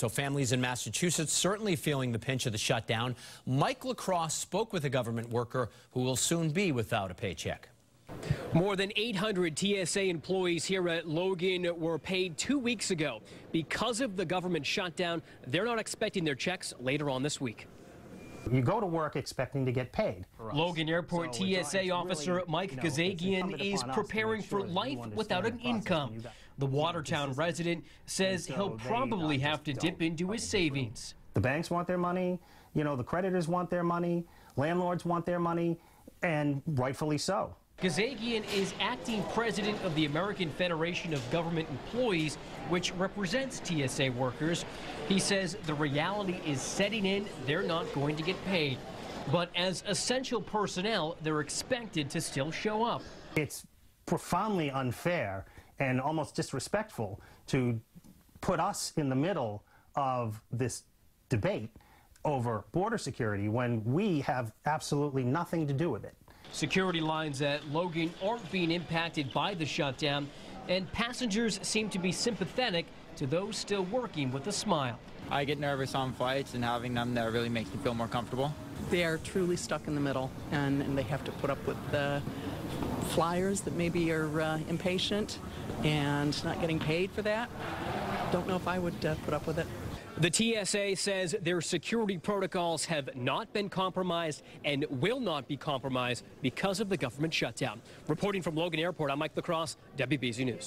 So families in Massachusetts certainly feeling the pinch of the shutdown. Mike LaCrosse spoke with a government worker who will soon be without a paycheck. More than 800 TSA employees here at Logan were paid 2 weeks ago. Because of the government shutdown, they're not expecting their checks later on this week. You go to work expecting to get paid. Logan Airport TSA officer Mike Gazagian is preparing for life without an income. The Watertown resident says he'll probably have to dip into his savings. The banks want their money, the creditors want their money, landlords want their money, and rightfully so. Gazagian is acting president of the American Federation of Government Employees, which represents TSA workers. He says the reality is setting in, they're not going to get paid. But as essential personnel, they're expected to still show up. It's profoundly unfair and almost disrespectful to put us in the middle of this debate over border security when we have absolutely nothing to do with it. Security lines at Logan aren't being impacted by the shutdown, and passengers seem to be sympathetic to those still working with a smile. I get nervous on flights, and having them there really makes me feel more comfortable. They are truly stuck in the middle, and they have to put up with the flyers that maybe are impatient and not getting paid for that. Don't know if I would put up with it. The TSA says their security protocols have not been compromised and will not be compromised because of the government shutdown. Reporting from Logan Airport, I'm Mike LaCrosse, WBZ News.